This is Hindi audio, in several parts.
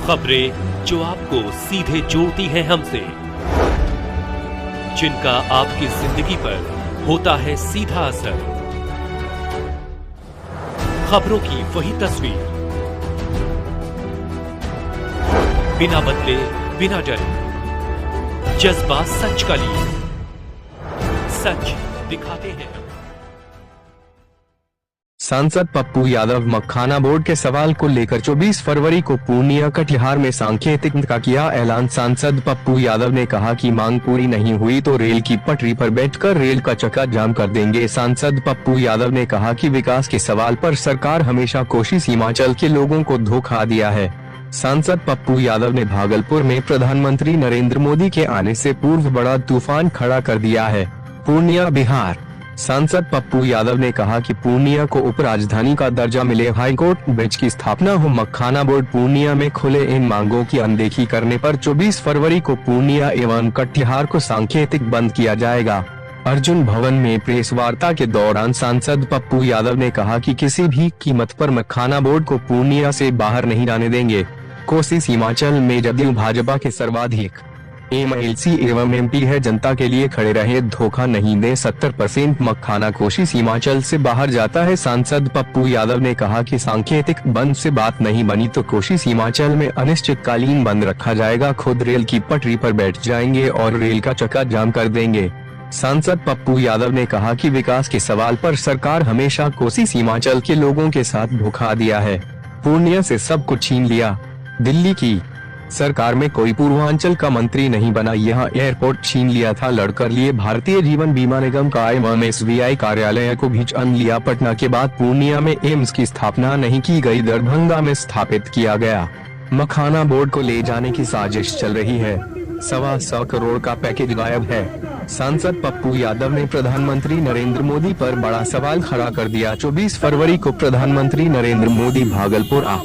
खबरें जो आपको सीधे जोड़ती हैं हमसे, जिनका आपकी जिंदगी पर होता है सीधा असर। खबरों की वही तस्वीर, बिना बदले बिना डरे, जज्बा सच का लिए, सच दिखाते हैं। सांसद पप्पू यादव मखाना बोर्ड के सवाल को लेकर 24 फरवरी को पूर्णिया कटिहार में सांकेतिक का किया ऐलान। सांसद पप्पू यादव ने कहा कि मांग पूरी नहीं हुई तो रेल की पटरी पर बैठकर रेल का चक्का जाम कर देंगे। सांसद पप्पू यादव ने कहा कि विकास के सवाल पर सरकार हमेशा कोसी सीमांचल के लोगों को धोखा दिया है। सांसद पप्पू यादव ने भागलपुर में प्रधानमंत्री नरेंद्र मोदी के आने से पूर्व बड़ा तूफान खड़ा कर दिया है। पूर्णिया बिहार। सांसद पप्पू यादव ने कहा कि पूर्णिया को उपराजधानी का दर्जा मिले, हाईकोर्ट बेंच की स्थापना हो, मखाना बोर्ड पूर्णिया में खुले। इन मांगों की अनदेखी करने पर 24 फरवरी को पूर्णिया एवं कटिहार को सांकेतिक बंद किया जाएगा। अर्जुन भवन में प्रेस वार्ता के दौरान सांसद पप्पू यादव ने कहा कि किसी भी कीमत पर मखाना बोर्ड को पूर्णिया से बाहर नहीं जाने देंगे। कोसी सीमांचल में जदयू भाजपा के सर्वाधिक MLC एवं MP है, जनता के लिए खड़े रहे, धोखा नहीं दे। 70% मखाना कोसी सीमांचल से बाहर जाता है। सांसद पप्पू यादव ने कहा कि सांकेतिक बंद से बात नहीं बनी तो कोसी सीमांचल में अनिश्चितकालीन बंद रखा जाएगा। खुद रेल की पटरी पर बैठ जाएंगे और रेल का चक्का जाम कर देंगे। सांसद पप्पू यादव ने कहा कि विकास के सवाल पर सरकार हमेशा कोसी सीमांचल के लोगों के साथ धोखा दिया है। पूर्णिया से सब कुछ छीन लिया। दिल्ली की सरकार में कोई पूर्वांचल का मंत्री नहीं बना, यहाँ एयरपोर्ट छीन लिया था, लड़कर लिए भारतीय जीवन बीमा निगम का एवं SBI कार्यालय को भी छीन लिया। पटना के बाद पूर्णिया में एम्स की स्थापना नहीं की गई, दरभंगा में स्थापित किया गया। मखाना बोर्ड को ले जाने की साजिश चल रही है। 125 करोड़ का पैकेज गायब है। सांसद पप्पू यादव ने प्रधानमंत्री नरेंद्र मोदी पर बड़ा सवाल खड़ा कर दिया। 24 फरवरी को प्रधानमंत्री नरेंद्र मोदी भागलपुर आ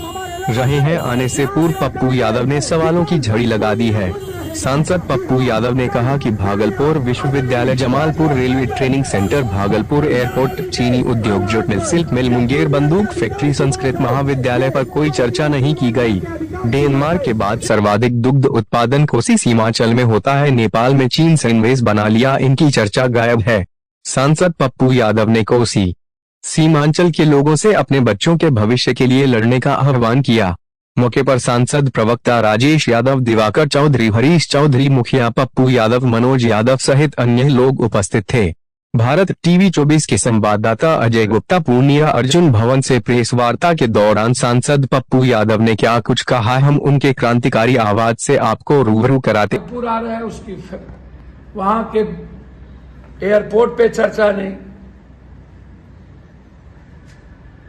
रहे हैं। आने से पूर्व पप्पू यादव ने सवालों की झड़ी लगा दी है। सांसद पप्पू यादव ने कहा कि भागलपुर विश्वविद्यालय, Jamalpur railway training centre, Bhagalpur airport, चीनी उद्योग, जूट मिल, सिल्क मिल, मुंगेर बंदूक फैक्ट्री, संस्कृत महाविद्यालय पर कोई चर्चा नहीं की गई। डेनमार्क के बाद सर्वाधिक दुग्ध उत्पादन कोसी सीमांचल में होता है। नेपाल में चीन से इन्वेस्ट बना लिया, इनकी चर्चा गायब है। सांसद पप्पू यादव ने कोसी सीमांचल के लोगों से अपने बच्चों के भविष्य के लिए लड़ने का आह्वान किया। मौके पर सांसद प्रवक्ता राजेश यादव, दिवाकर चौधरी, हरीश चौधरी, मुखिया पप्पू यादव, मनोज यादव सहित अन्य लोग उपस्थित थे। भारत TV 24 के संवाददाता अजय गुप्ता, पूर्णिया अर्जुन भवन से प्रेस वार्ता के दौरान सांसद पप्पू यादव ने क्या कुछ कहा, हम उनके क्रांतिकारी आवाज से आपको रूबरू कराते। पूरा रहा है उसकी, वहां के एयरपोर्ट पे चर्चा नहीं।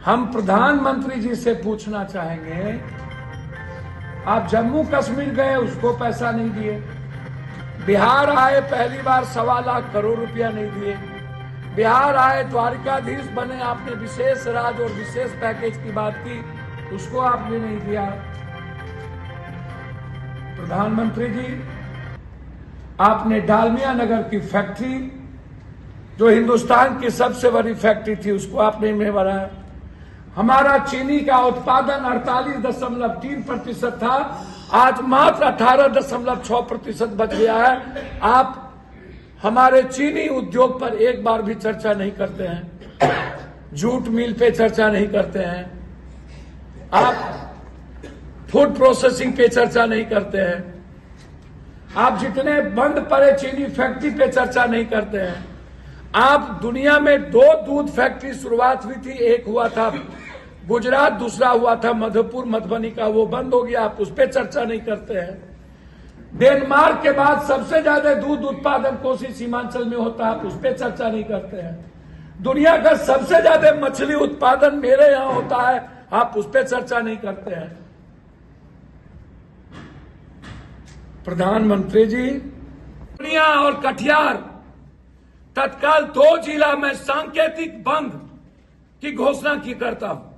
हम प्रधानमंत्री जी से पूछना चाहेंगे, आप जम्मू कश्मीर गए, उसको पैसा नहीं दिए। बिहार आए, पहली बार 1.25 लाख करोड़ रुपया नहीं दिए। बिहार आए, द्वारिकाधीश बने, आपने विशेष राज और विशेष पैकेज की बात की, उसको आपने नहीं दिया। प्रधानमंत्री जी, आपने डालमिया नगर की फैक्ट्री, जो हिंदुस्तान की सबसे बड़ी फैक्ट्री थी, उसको आपने नहीं बढ़ाया। हमारा चीनी का उत्पादन 48.3% था, आज मात्र 18.6% बच गया है। आप हमारे चीनी उद्योग पर एक बार भी चर्चा नहीं करते हैं। जूट मिल पे चर्चा नहीं करते हैं। आप फूड प्रोसेसिंग पे चर्चा नहीं करते हैं। आप जितने बंद पड़े चीनी फैक्ट्री पे चर्चा नहीं करते हैं। आप दुनिया में 2 दूध फैक्ट्री शुरुआत हुई थी, एक हुआ था गुजरात, दूसरा हुआ था मधुपुर मधुबनी का, वो बंद हो गया, आप उस पर चर्चा नहीं करते हैं। डेनमार्क के बाद सबसे ज्यादा दूध उत्पादन कोसी सीमांचल में होता है, आप उस पर चर्चा नहीं करते हैं। दुनिया का सबसे ज्यादा मछली उत्पादन मेरे यहां होता है, आप उस पर चर्चा नहीं करते हैं। प्रधानमंत्री जी, पूर्णिया और कटिहार तत्काल 2 जिला में सांकेतिक बंद की घोषणा की करता हूं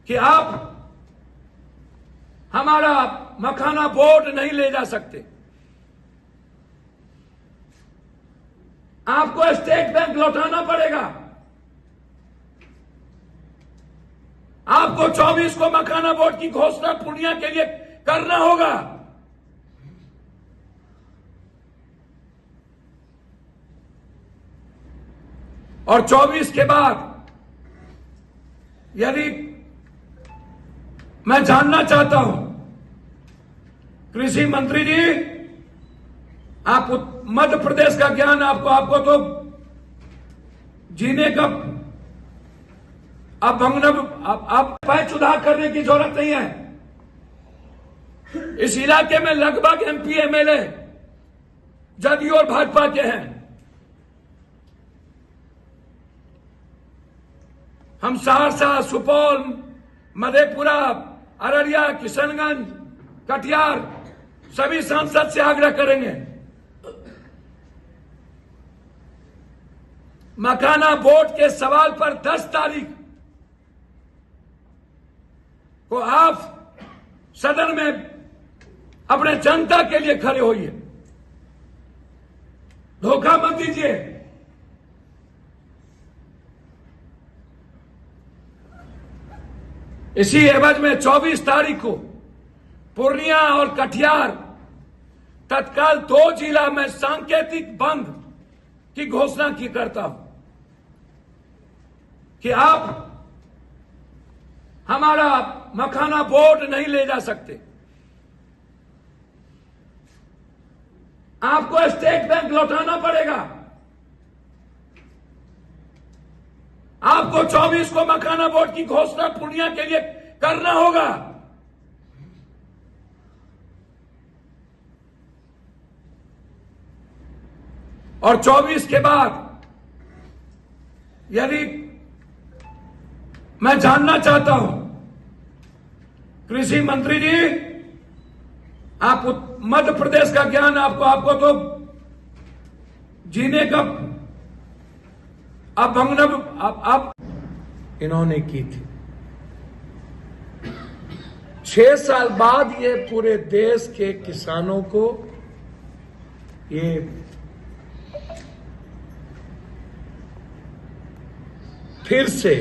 कि आप हमारा मखाना बोर्ड नहीं ले जा सकते। आपको स्टेट बैंक लौटाना पड़ेगा। आपको 24 को मखाना बोर्ड की घोषणा पूर्णिया के लिए करना होगा। और 24 के बाद यदि मैं जानना चाहता हूं, कृषि मंत्री जी, आप मध्य प्रदेश का ज्ञान आपको तो जीने का अब पैच सुधार करने की जरूरत नहीं है। इस इलाके में लगभग एमपी एमएलए जदयू और भाजपा के हैं। हम सहरसा, सुपौल, मधेपुरा, अररिया, किशनगंज, कटिहार सभी सांसद से आग्रह करेंगे, मखाना बोर्ड के सवाल पर 10 तारीख को आप सदन में अपने जनता के लिए खड़े होइए। धोखा मत दीजिए। इसी एवज में 24 तारीख को पूर्णिया और कटिहार तत्काल 2 जिला में सांकेतिक बंद की घोषणा की करता हूं कि आप हमारा मखाना बोर्ड नहीं ले जा सकते। आपको स्टेट बैंक लौटाना पड़ेगा। आपको 24 को मखाना बोर्ड की घोषणा पूर्णिया के लिए करना होगा। और 24 के बाद यदि मैं जानना चाहता हूं, कृषि मंत्री जी, आप मध्य प्रदेश का ज्ञान आपको तो जीने का अब इन्होंने की थी। 6 साल बाद ये पूरे देश के किसानों को ये फिर से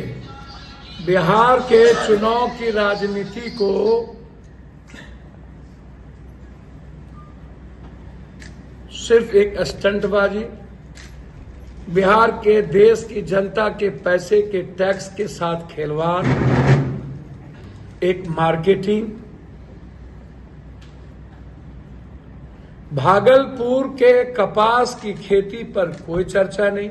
बिहार के चुनाव की राजनीति को सिर्फ एक स्टंटबाजी, बिहार के देश की जनता के पैसे के टैक्स के साथ खिलवाड़, एक मार्केटिंग, भागलपुर के कपास की खेती पर कोई चर्चा नहीं,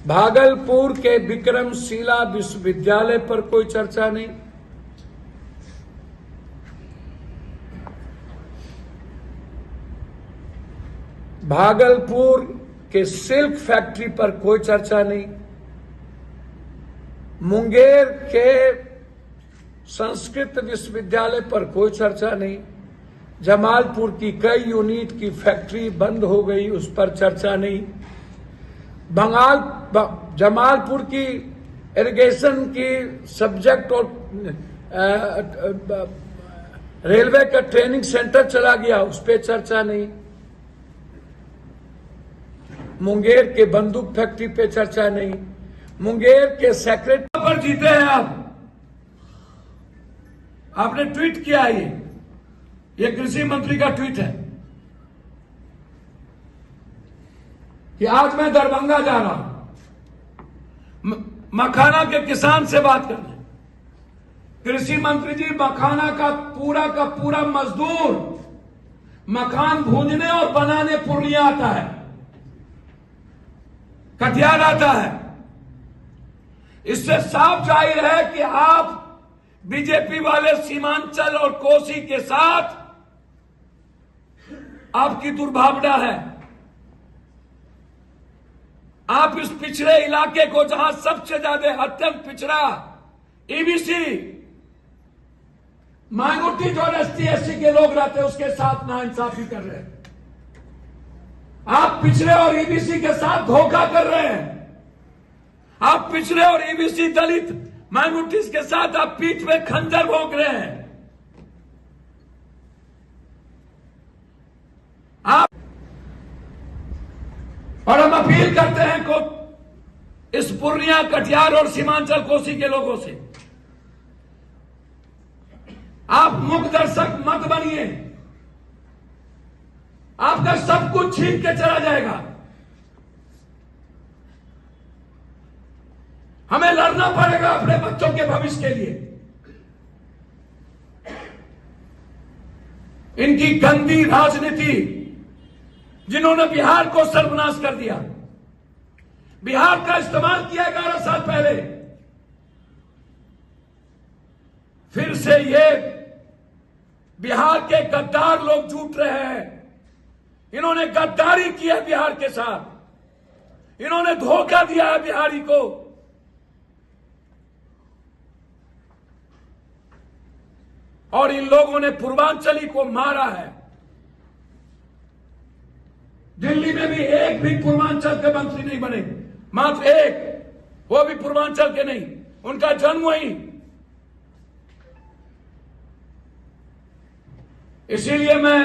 भागलपुर के विक्रमशिला विश्वविद्यालय पर कोई चर्चा नहीं, भागलपुर के सिल्क फैक्ट्री पर कोई चर्चा नहीं, मुंगेर के संस्कृत विश्वविद्यालय पर कोई चर्चा नहीं, जमालपुर की कई यूनिट की फैक्ट्री बंद हो गई उस पर चर्चा नहीं, जमालपुर की इरिगेशन की सब्जेक्ट और रेलवे का ट्रेनिंग सेंटर चला गया उस पर चर्चा नहीं, मुंगेर के बंदूक फैक्ट्री पे चर्चा नहीं, मुंगेर के सेक्रेटरी पर जीते हैं आपने ट्वीट किया ये कृषि मंत्री का ट्वीट है कि आज मैं दरभंगा जा रहा हूं मखाना के किसान से बात करने। कृषि मंत्री जी, मखाना का पूरा मजदूर मखान भूनने और बनाने पूर्णिया आता है, कटिहार आता है। इससे साफ जाहिर है कि आप बीजेपी वाले सीमांचल और कोसी के साथ आपकी दुर्भावना है। आप इस पिछड़े इलाके को, जहां सबसे ज्यादा अत्यंत पिछड़ा ईबीसी माइनॉरिटी जो ST/SC के लोग रहते हैं उसके साथ नाइंसाफी कर रहे हैं। आप पिछड़े और ईबीसी के साथ धोखा कर रहे हैं। आप पिछड़े और ईबीसी दलित माइनॉरिटीज के साथ आप पीठ में खंजर भोंक रहे हैं। आप और हम अपील करते हैं को इस पूर्णिया, कटिहार और सीमांचल कोसी के लोगों से। आप मूक दर्शक मत बनिए, आपका सब कुछ छीन के चला जाएगा। हमें लड़ना पड़ेगा अपने बच्चों के भविष्य के लिए। इनकी गंदी राजनीति, जिन्होंने बिहार को सर्वनाश कर दिया, बिहार का इस्तेमाल किया 11 साल पहले, फिर से ये बिहार के गद्दार लोग जुट रहे हैं। इन्होंने गद्दारी किया बिहार के साथ, इन्होंने धोखा दिया है बिहारी को। और इन लोगों ने पूर्वांचली को मारा है। दिल्ली में भी एक भी पूर्वांचल के मंत्री नहीं बने, मात्र एक, वो भी पूर्वांचल के नहीं, उनका जन्म वहीं। इसीलिए मैं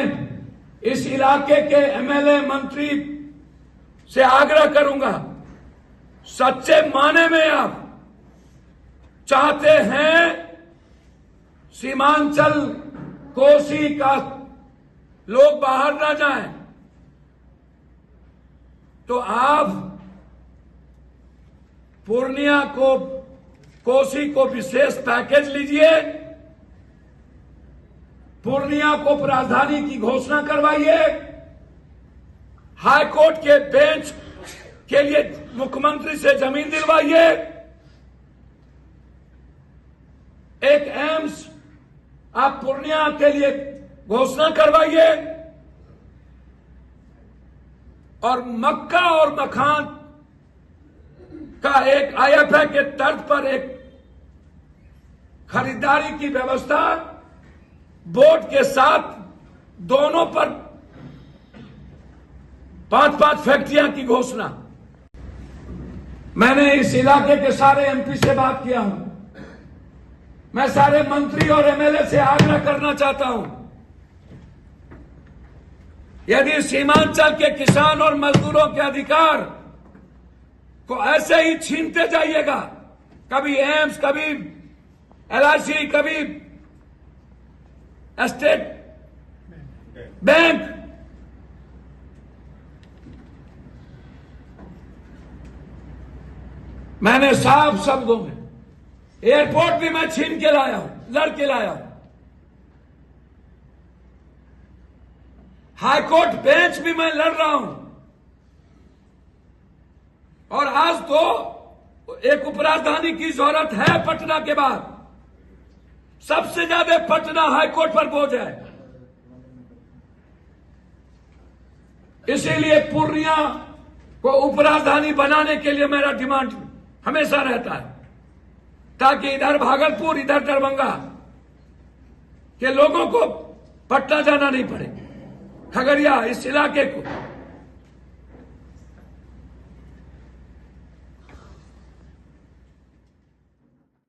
इस इलाके के एमएलए मंत्री से आग्रह करूंगा, सच्चे माने में आप चाहते हैं सीमांचल कोसी का लोग बाहर ना जाएं, तो आप पूर्णिया को, कोसी को विशेष पैकेज लीजिए, पूर्णिया को राजधानी की घोषणा करवाइए, हाई कोर्ट के बेंच के लिए मुख्यमंत्री से जमीन दिलवाइए, एक एम्स आप पूर्णिया के लिए घोषणा करवाइए, और मक्का और मखान का एक आईएफए के तर्ज पर एक खरीदारी की व्यवस्था बोर्ड के साथ, दोनों पर 5-5 फैक्ट्रियां की घोषणा। मैंने इस इलाके के सारे एमपी से बात किया हूं। मैं सारे मंत्री और एमएलए से आग्रह करना चाहता हूं, यदि सीमांचल के किसान और मजदूरों के अधिकार को ऐसे ही छीनते जाइएगा, कभी एम्स, कभी एलआईसी, कभी स्टेट बैंक, मैंने साफ शब्दों में, एयरपोर्ट भी मैं छीन के लाया हूं, लड़ के लाया हूं, हाईकोर्ट बेंच भी मैं लड़ रहा हूं, और आज तो एक उपराजधानी की जरूरत है पटना के बाद। सबसे ज्यादा पटना हाईकोर्ट पर बोझ है। इसीलिए पूर्णिया को उपराजधानी बनाने के लिए मेरा डिमांड हमेशा रहता है, ताकि इधर भागलपुर, इधर दरभंगा के लोगों को पटना जाना नहीं पड़े, खगड़िया, इस इलाके को